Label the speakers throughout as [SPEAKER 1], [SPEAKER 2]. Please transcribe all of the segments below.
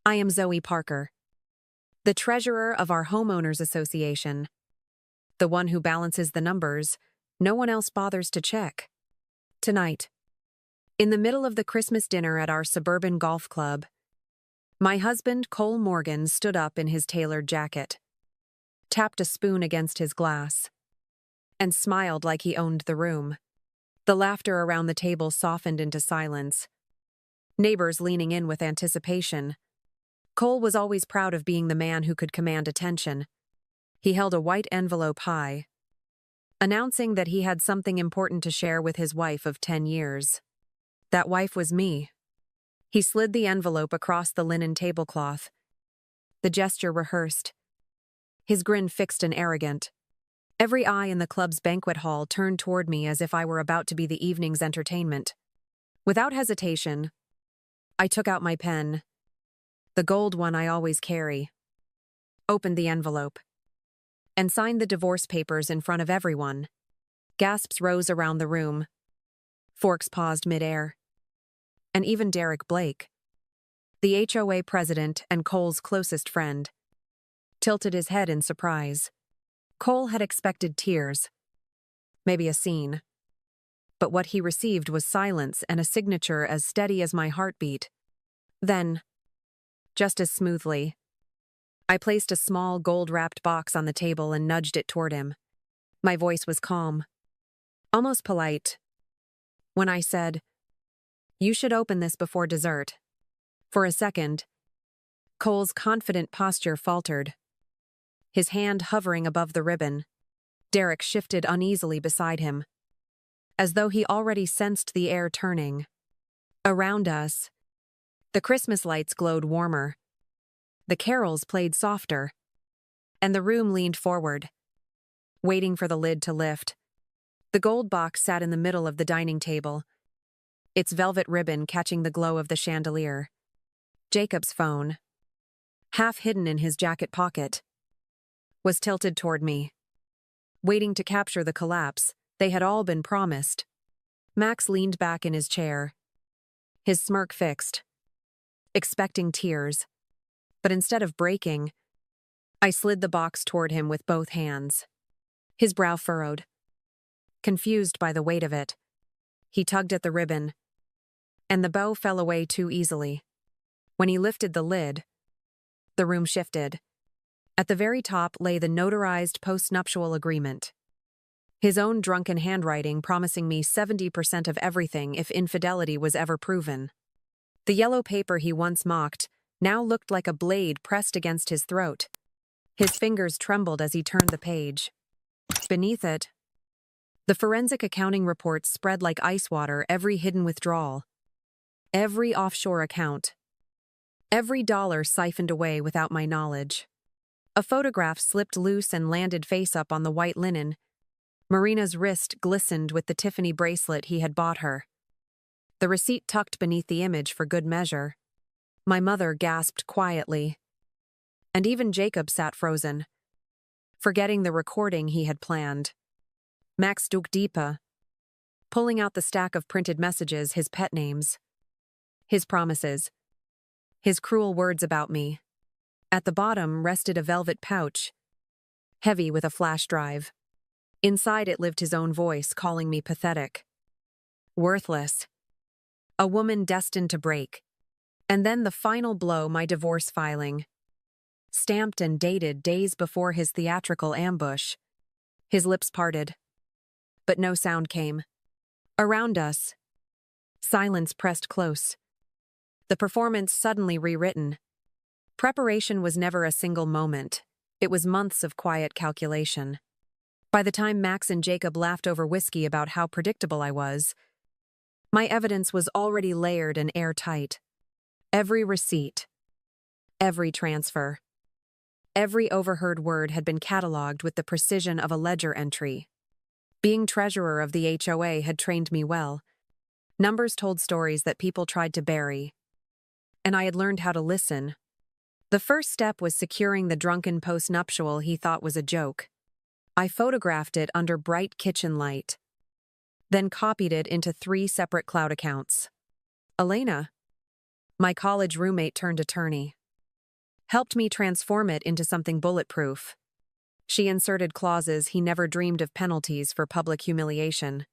[SPEAKER 1] I am Zoe Parker, the treasurer of our homeowners association, the one who balances the numbers no one else bothers to check. Tonight, in the middle of the Christmas dinner at our suburban golf club, my husband, Cole Morgan, stood up in his tailored jacket, tapped a spoon against his glass, and smiled like he owned the room. The laughter around the table softened into silence, neighbors leaning in with anticipation. Cole was always proud of being the man who could command attention. He held a white envelope high, announcing that he had something important to share with his wife of 10 years. That wife was me. He slid the envelope across the linen tablecloth, the gesture rehearsed, his grin fixed and arrogant. Every eye in the club's banquet hall turned toward me as if I were about to be the evening's entertainment. Without hesitation, I took out my pen, the gold one I always carry, opened the envelope, and signed the divorce papers in front of everyone. Gasps rose around the room. Forks paused midair. And even Derek Blake, the HOA president and Cole's closest friend, tilted his head in surprise. Cole had expected tears, maybe a scene. But what he received was silence and a signature as steady as my heartbeat. Then, just as smoothly, I placed a small gold-wrapped box on the table and nudged it toward him. My voice was calm, almost polite, when I said, "You should open this before dessert." For a second, Cole's confident posture faltered, his hand hovering above the ribbon. Derek shifted uneasily beside him, as though he already sensed the air turning. Around us, the Christmas lights glowed warmer, the carols played softer, and the room leaned forward, waiting for the lid to lift. The gold box sat in the middle of the dining table, its velvet ribbon catching the glow of the chandelier. Jacob's phone, half hidden in his jacket pocket, was tilted toward me, waiting to capture the collapse they had all been promised. Max leaned back in his chair, his smirk fixed, expecting tears. But instead of breaking, I slid the box toward him with both hands. His brow furrowed, confused by the weight of it. He tugged at the ribbon, and the bow fell away too easily. When he lifted the lid, the room shifted. At the very top lay the notarized postnuptial agreement, his own drunken handwriting promising me 70% of everything if infidelity was ever proven. The yellow paper he once mocked now looked like a blade pressed against his throat. His fingers trembled as he turned the page. Beneath it, the forensic accounting reports spread like ice water, every hidden withdrawal, every offshore account, every dollar siphoned away without my knowledge. A photograph slipped loose and landed face up on the white linen. Marina's wrist glistened with the Tiffany bracelet he had bought her, the receipt tucked beneath the image for good measure. My mother gasped quietly, and even Jacob sat frozen, forgetting the recording he had planned. Max dug deeper, pulling out the stack of printed messages, his pet names, his promises, his cruel words about me. At the bottom rested a velvet pouch, heavy with a flash drive. Inside it lived his own voice, calling me pathetic, worthless, a woman destined to break. And then the final blow, my divorce filing, stamped and dated days before his theatrical ambush. His lips parted, but no sound came. Around us, silence pressed close, the performance suddenly rewritten. Preparation was never a single moment. It was months of quiet calculation. By the time Max and Jacob laughed over whiskey about how predictable I was, my evidence was already layered and airtight. Every receipt, every transfer, every overheard word had been cataloged with the precision of a ledger entry. Being treasurer of the HOA had trained me well. Numbers told stories that people tried to bury, and I had learned how to listen. The first step was securing the drunken postnuptial he thought was a joke. I photographed it under bright kitchen light, then copied it into 3 separate cloud accounts. Elena, my college roommate turned attorney, helped me transform it into something bulletproof. She inserted clauses he never dreamed of: penalties for public humiliation,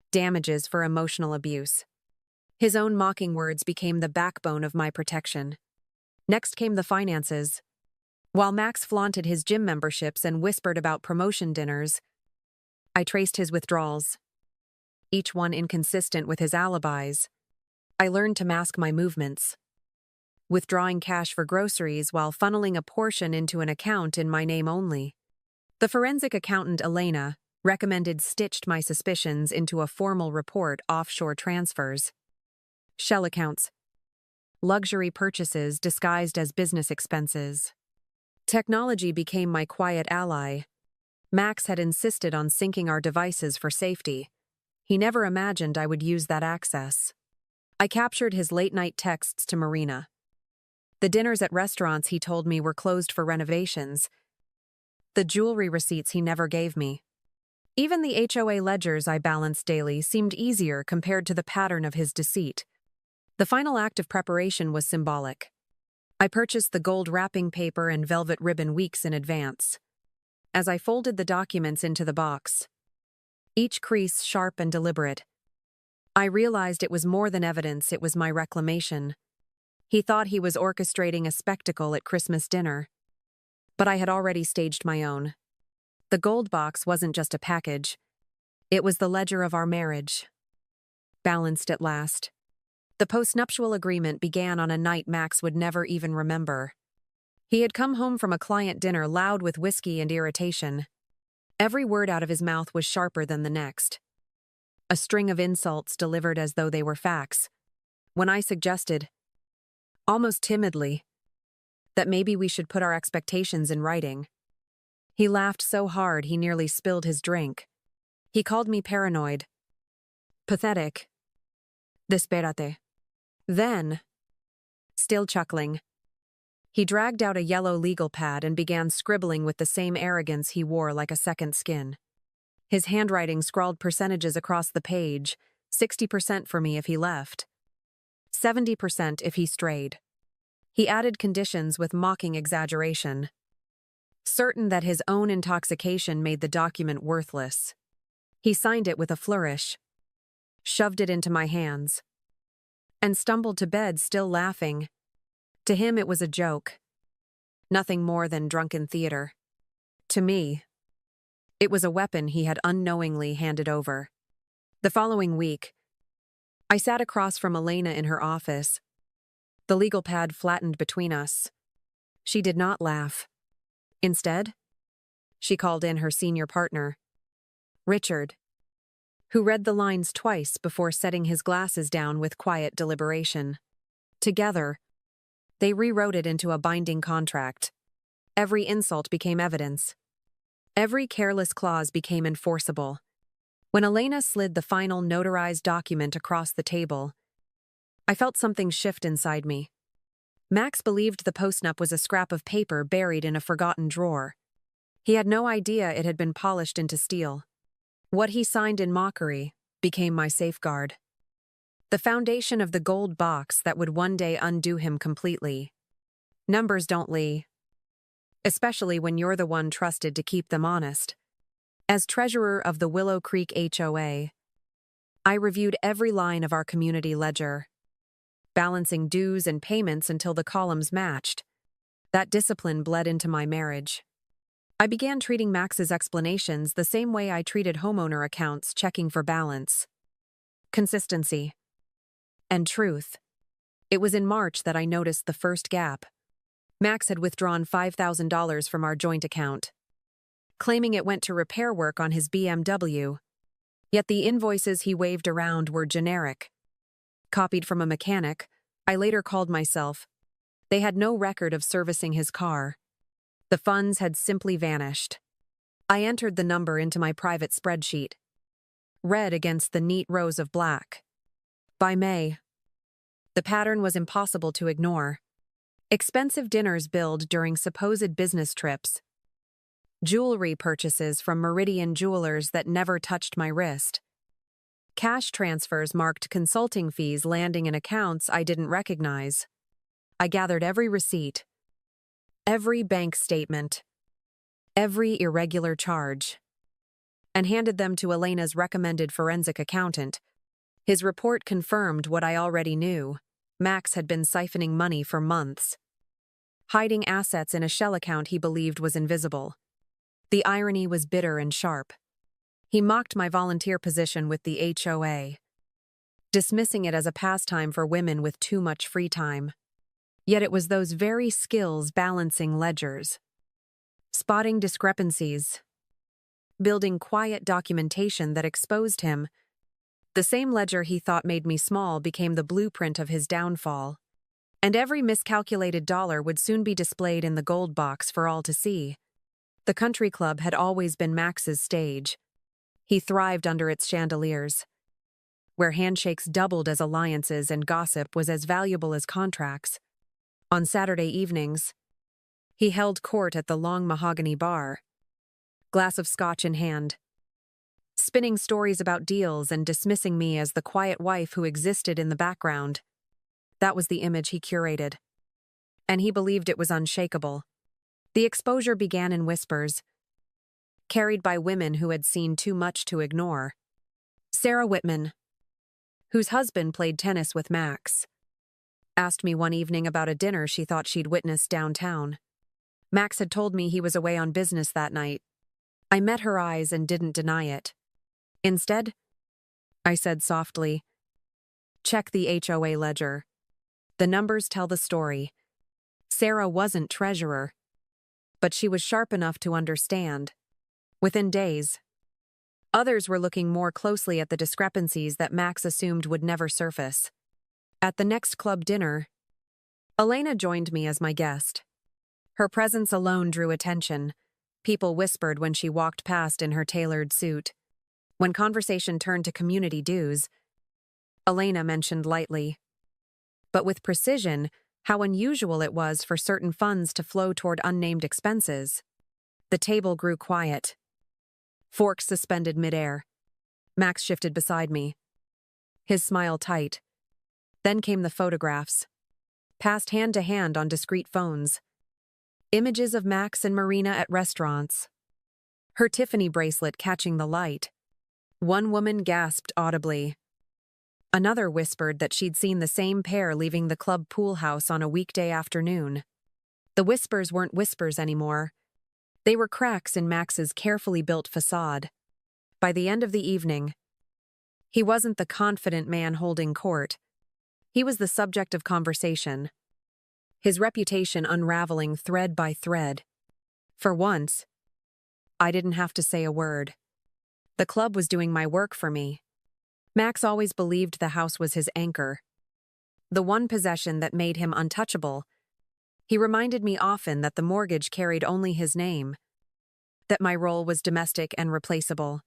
[SPEAKER 1] damages for emotional abuse. His own mocking words became the backbone of my protection. Next came the finances. While Max flaunted his gym memberships and whispered about promotion dinners, I traced his withdrawals, each one inconsistent with his alibis. I learned to mask my movements, withdrawing cash for groceries while funneling a portion into an account in my name only. The forensic accountant Elena recommended stitched my suspicions into a formal report: offshore transfers, shell accounts, luxury purchases disguised as business expenses. Technology became my quiet ally. Max had insisted on syncing our devices for safety. He never imagined I would use that access. I captured his late-night texts to Marina. The dinners at restaurants he told me were closed for renovations. The jewelry receipts he never gave me. Even the HOA ledgers I balanced daily seemed easier compared to the pattern of his deceit. The final act of preparation was symbolic. I purchased the gold wrapping paper and velvet ribbon weeks in advance. As I folded the documents into the box, each crease sharp and deliberate, I realized it was more than evidence, it was my reclamation. He thought he was orchestrating a spectacle at Christmas dinner, but I had already staged my own. The gold box wasn't just a package. It was the ledger of our marriage. Balanced at last. The postnuptial agreement began on a night Max would never even remember. He had come home from a client dinner loud with whiskey and irritation. Every word out of his mouth was sharper than the next. A string of insults delivered as though they were facts. When I suggested, almost timidly, that maybe we should put our expectations in writing, he laughed so hard he nearly spilled his drink. He called me paranoid, pathetic, desperate. Then, still chuckling, he dragged out a yellow legal pad and began scribbling with the same arrogance he wore like a second skin. His handwriting scrawled percentages across the page: 60% for me if he left, 70% if he strayed. He added conditions with mocking exaggeration, certain that his own intoxication made the document worthless. He signed it with a flourish, shoved it into my hands, and stumbled to bed still laughing. To him it was a joke, nothing more than drunken theater. To me, it was a weapon he had unknowingly handed over. The following week, I sat across from Elena in her office, the legal pad flattened between us. She did not laugh. Instead, she called in her senior partner, Richard, who read the lines twice before setting his glasses down with quiet deliberation. Together, they rewrote it into a binding contract. Every insult became evidence. Every careless clause became enforceable. When Elena slid the final notarized document across the table, I felt something shift inside me. Max believed the postnup was a scrap of paper buried in a forgotten drawer. He had no idea it had been polished into steel. What he signed in mockery became my safeguard. The foundation of the gold box that would one day undo him completely. Numbers don't lie, especially when you're the one trusted to keep them honest. As treasurer of the Willow Creek HOA, I reviewed every line of our community ledger, balancing dues and payments until the columns matched. That discipline bled into my marriage. I began treating Max's explanations the same way I treated homeowner accounts, checking for balance, consistency, and truth. It was in March that I noticed the first gap. Max had withdrawn $5,000 from our joint account, claiming it went to repair work on his BMW. Yet the invoices he waved around were generic, copied from a mechanic. I later called myself. They had no record of servicing his car. The funds had simply vanished. I entered the number into my private spreadsheet, red against the neat rows of black. By May, the pattern was impossible to ignore. Expensive dinners billed during supposed business trips, jewelry purchases from Meridian jewelers that never touched my wrist, cash transfers marked consulting fees landing in accounts I didn't recognize. I gathered every receipt, every bank statement, every irregular charge, and handed them to Elena's recommended forensic accountant. His report confirmed what I already knew. Max had been siphoning money for months, hiding assets in a shell account he believed was invisible. The irony was bitter and sharp. He mocked my volunteer position with the HOA, dismissing it as a pastime for women with too much free time. Yet it was those very skills balancing ledgers, spotting discrepancies, building quiet documentation that exposed him. The same ledger he thought made me small became the blueprint of his downfall. And every miscalculated dollar would soon be displayed in the gold box for all to see. The country club had always been Max's stage. He thrived under its chandeliers, where handshakes doubled as alliances and gossip was as valuable as contracts. On Saturday evenings, he held court at the long mahogany bar, glass of scotch in hand, spinning stories about deals and dismissing me as the quiet wife who existed in the background. That was the image he curated, and he believed it was unshakable. The exposure began in whispers, carried by women who had seen too much to ignore. Sarah Whitman, whose husband played tennis with Max, asked me one evening about a dinner she thought she'd witnessed downtown. Max had told me he was away on business that night. I met her eyes and didn't deny it. Instead, I said softly, "Check the HOA ledger. The numbers tell the story." Sarah wasn't treasurer, but she was sharp enough to understand. Within days, others were looking more closely at the discrepancies that Max assumed would never surface. At the next club dinner, Elena joined me as my guest. Her presence alone drew attention. People whispered when she walked past in her tailored suit. When conversation turned to community dues, Elena mentioned lightly, but with precision, how unusual it was for certain funds to flow toward unnamed expenses. The table grew quiet, forks suspended midair. Max shifted beside me, his smile tight. Then came the photographs, passed hand to hand on discreet phones. Images of Max and Marina at restaurants, her Tiffany bracelet catching the light. One woman gasped audibly. Another whispered that she'd seen the same pair leaving the club pool house on a weekday afternoon. The whispers weren't whispers anymore. They were cracks in Max's carefully built facade. By the end of the evening, he wasn't the confident man holding court. He was the subject of conversation, his reputation unraveling thread by thread. For once, I didn't have to say a word. The club was doing my work for me. Max always believed the house was his anchor, the one possession that made him untouchable. He reminded me often that the mortgage carried only his name, that my role was domestic and replaceable.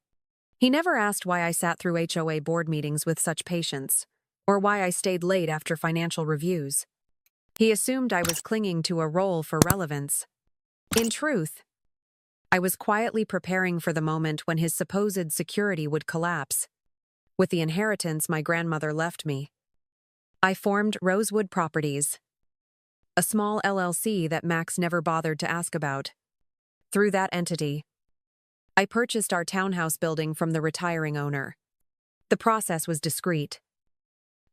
[SPEAKER 1] He never asked why I sat through HOA board meetings with such patience, or why I stayed late after financial reviews. He assumed I was clinging to a role for relevance. In truth, I was quietly preparing for the moment when his supposed security would collapse. With the inheritance my grandmother left me, I formed Rosewood Properties, a small LLC that Max never bothered to ask about. Through that entity, I purchased our townhouse building from the retiring owner. The process was discreet,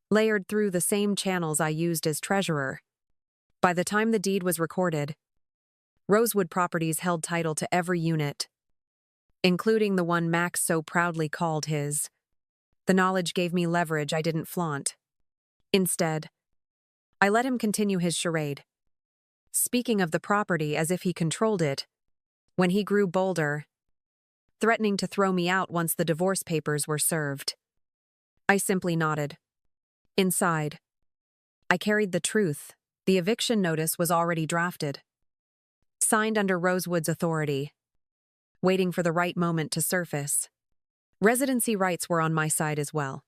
[SPEAKER 1] layered through the same channels I used as treasurer. By the time the deed was recorded, Rosewood Properties held title to every unit, including the one Max so proudly called his. The knowledge gave me leverage I didn't flaunt. Instead, I let him continue his charade, speaking of the property as if he controlled it. When he grew bolder, threatening to throw me out once the divorce papers were served, I simply nodded. Inside, I carried the truth. The eviction notice was already drafted, signed under Rosewood's authority, waiting for the right moment to surface. Residency rights were on my side as well.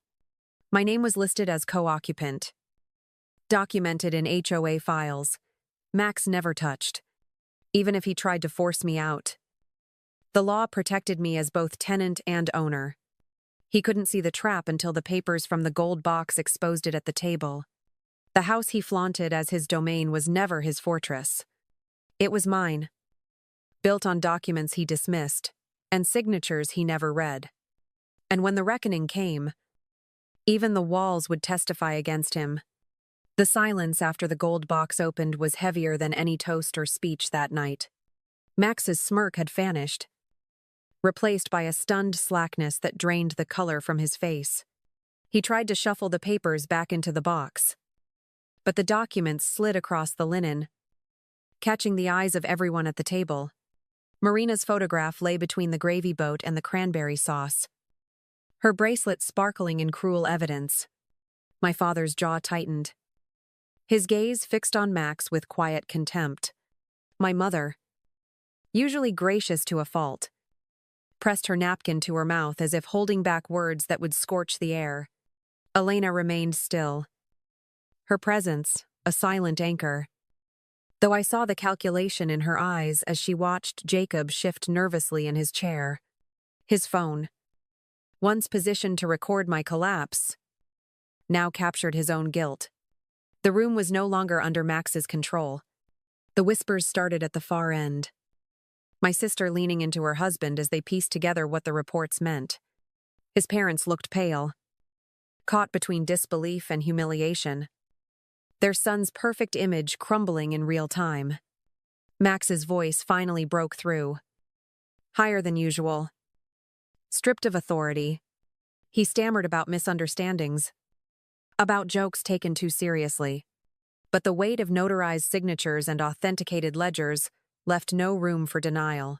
[SPEAKER 1] My name was listed as co-occupant, documented in HOA files. Max never touched, even if he tried to force me out. The law protected me as both tenant and owner. He couldn't see the trap until the papers from the gold box exposed it at the table. The house he flaunted as his domain was never his fortress. It was mine, built on documents he dismissed, and signatures he never read. And when the reckoning came, even the walls would testify against him. The silence after the gold box opened was heavier than any toast or speech that night. Max's smirk had vanished, replaced by a stunned slackness that drained the color from his face. He tried to shuffle the papers back into the box, but the documents slid across the linen, catching the eyes of everyone at the table. Marina's photograph lay between the gravy boat and the cranberry sauce, her bracelet sparkling in cruel evidence. My father's jaw tightened, his gaze fixed on Max with quiet contempt. My mother, usually gracious to a fault, pressed her napkin to her mouth as if holding back words that would scorch the air. Elena remained still, her presence a silent anchor, though I saw the calculation in her eyes as she watched Jacob shift nervously in his chair. His phone, once positioned to record my collapse, now captured his own guilt. The room was no longer under Max's control. The whispers started at the far end, my sister leaning into her husband as they pieced together what the reports meant. His parents looked pale, caught between disbelief and humiliation, their son's perfect image crumbling in real time. Max's voice finally broke through, higher than usual. Stripped of authority, he stammered about misunderstandings, about jokes taken too seriously. But the weight of notarized signatures and authenticated ledgers left no room for denial.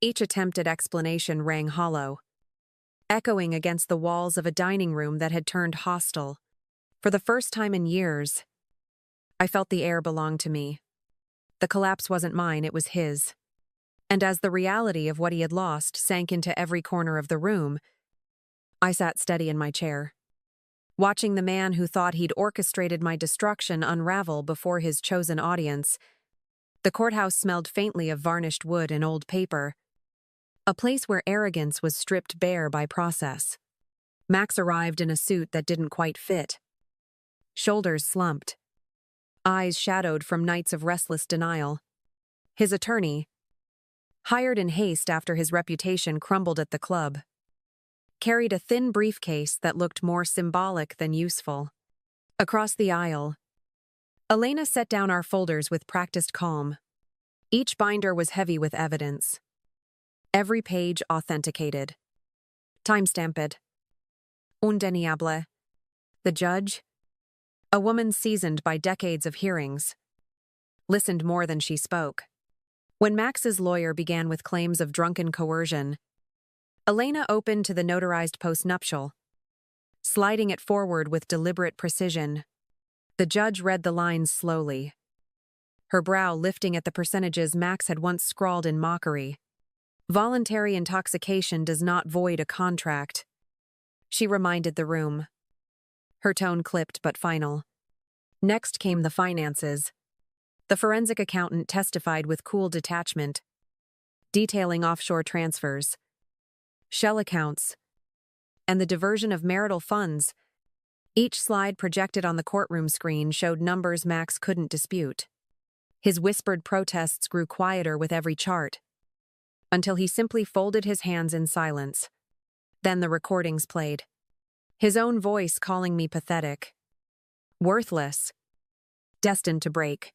[SPEAKER 1] Each attempt at explanation rang hollow, echoing against the walls of a dining room that had turned hostile. For the first time in years, I felt the air belonged to me. The collapse wasn't mine, it was his. And as the reality of what he had lost sank into every corner of the room, I sat steady in my chair, watching the man who thought he'd orchestrated my destruction unravel before his chosen audience. The courthouse smelled faintly of varnished wood and old paper, a place where arrogance was stripped bare by process. Max arrived in a suit that didn't quite fit, shoulders slumped, eyes shadowed from nights of restless denial. His attorney, hired in haste after his reputation crumbled at the club, carried a thin briefcase that looked more symbolic than useful. Across the aisle, Elena set down our folders with practiced calm. Each binder was heavy with evidence, every page authenticated, time-stamped. Undeniable. The judge, a woman seasoned by decades of hearings, listened more than she spoke. When Max's lawyer began with claims of drunken coercion, Elena opened to the notarized postnuptial, sliding it forward with deliberate precision. The judge read the lines slowly, her brow lifting at the percentages Max had once scrawled in mockery. Voluntary intoxication does not void a contract, she reminded the room, her tone clipped but final. Next came the finances. The forensic accountant testified with cool detachment, detailing offshore transfers, shell accounts, and the diversion of marital funds. Each slide projected on the courtroom screen showed numbers Max couldn't dispute. His whispered protests grew quieter with every chart, until he simply folded his hands in silence. Then the recordings played, his own voice calling me pathetic, worthless, destined to break.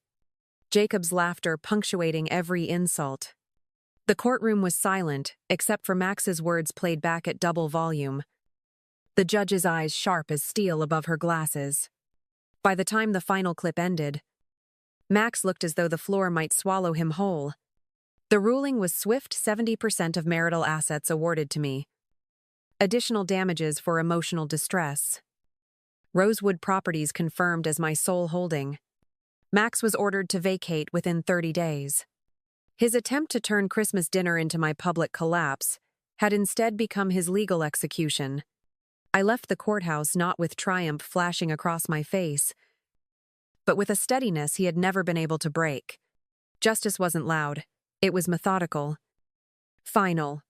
[SPEAKER 1] Jacob's laughter punctuating every insult. The courtroom was silent, except for Max's words played back at double volume, the judge's eyes sharp as steel above her glasses. By the time the final clip ended, Max looked as though the floor might swallow him whole. The ruling was swift: 70% of marital assets awarded to me. Additional damages for emotional distress. Rosewood Properties confirmed as my sole holding. Max was ordered to vacate within 30 days. His attempt to turn Christmas dinner into my public collapse had instead become his legal execution. I left the courthouse not with triumph flashing across my face, but with a steadiness he had never been able to break. Justice wasn't loud. It was methodical, final,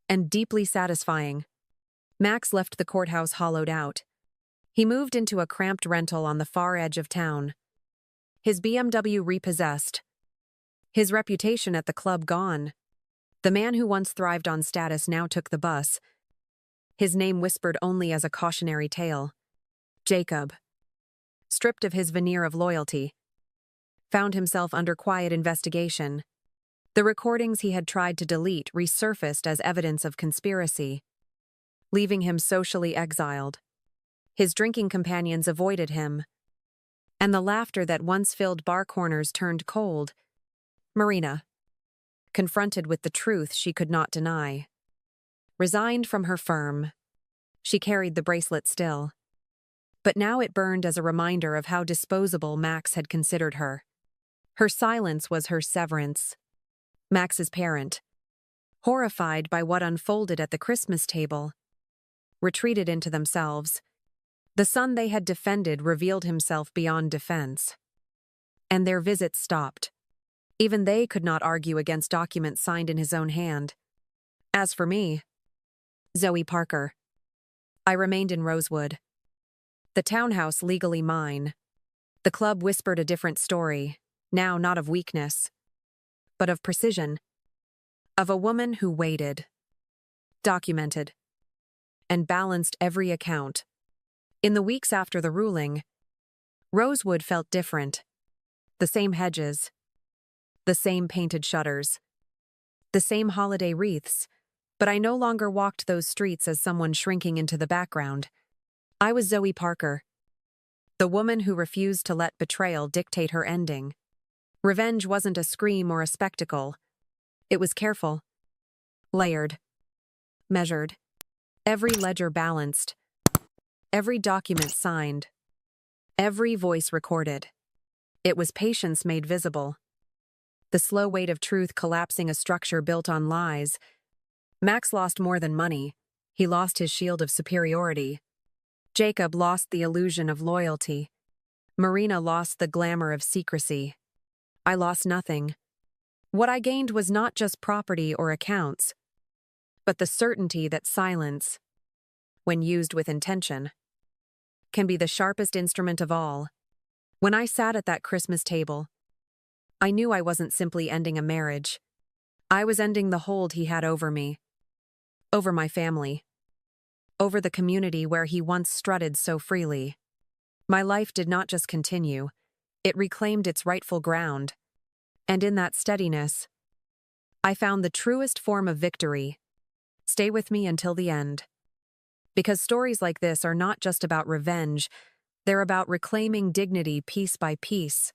[SPEAKER 1] and deeply satisfying. Max left the courthouse hollowed out. He moved into a cramped rental on the far edge of town, his BMW repossessed, His reputation at the club gone. The man who once thrived on status now took the bus, his name whispered only as a cautionary tale. Jacob, stripped of his veneer of loyalty, found himself under quiet investigation. The recordings he had tried to delete resurfaced as evidence of conspiracy, leaving him socially exiled. His drinking companions avoided him, and the laughter that once filled bar corners turned cold. Marina, confronted with the truth she could not deny, resigned from her firm. She carried the bracelet still, but now it burned as a reminder of how disposable Max had considered her. Her silence was her severance. Max's parent, horrified by what unfolded at the Christmas table, retreated into themselves. The son they had defended revealed himself beyond defense, and their visits stopped. Even they could not argue against documents signed in his own hand. As for me, Zoe Parker, I remained in Rosewood, the townhouse legally mine. The club whispered a different story, now not of weakness, but of precision, of a woman who waited, documented, and balanced every account. In the weeks after the ruling, Rosewood felt different. The same hedges, the same painted shutters, the same holiday wreaths, but I no longer walked those streets as someone shrinking into the background. I was Zoe Parker, the woman who refused to let betrayal dictate her ending. Revenge wasn't a scream or a spectacle. It was careful, layered, measured, every ledger balanced, every document signed, every voice recorded. It was patience made visible, the slow weight of truth collapsing a structure built on lies. Max lost more than money. He lost his shield of superiority. Jacob lost the illusion of loyalty. Marina lost the glamour of secrecy. I lost nothing. What I gained was not just property or accounts, but the certainty that silence, when used with intention, can be the sharpest instrument of all. When I sat at that Christmas table, I knew I wasn't simply ending a marriage. I was ending the hold he had over me, over my family, over the community where he once strutted so freely. My life did not just continue, it reclaimed its rightful ground. And in that steadiness, I found the truest form of victory. Stay with me until the end. Because stories like this are not just about revenge, they're about reclaiming dignity piece by piece.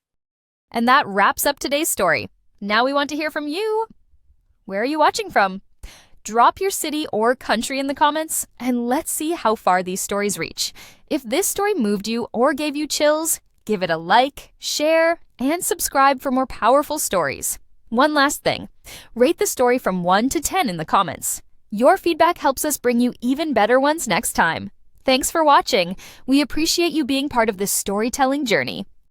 [SPEAKER 2] And that wraps up today's story. Now we want to hear from you. Where are you watching from? Drop your city or country in the comments, and let's see how far these stories reach. If this story moved you or gave you chills, give it a like, share, and subscribe for more powerful stories. One last thing, rate the story from 1 to 10 in the comments. Your feedback helps us bring you even better ones next time. Thanks for watching. We appreciate you being part of this storytelling journey.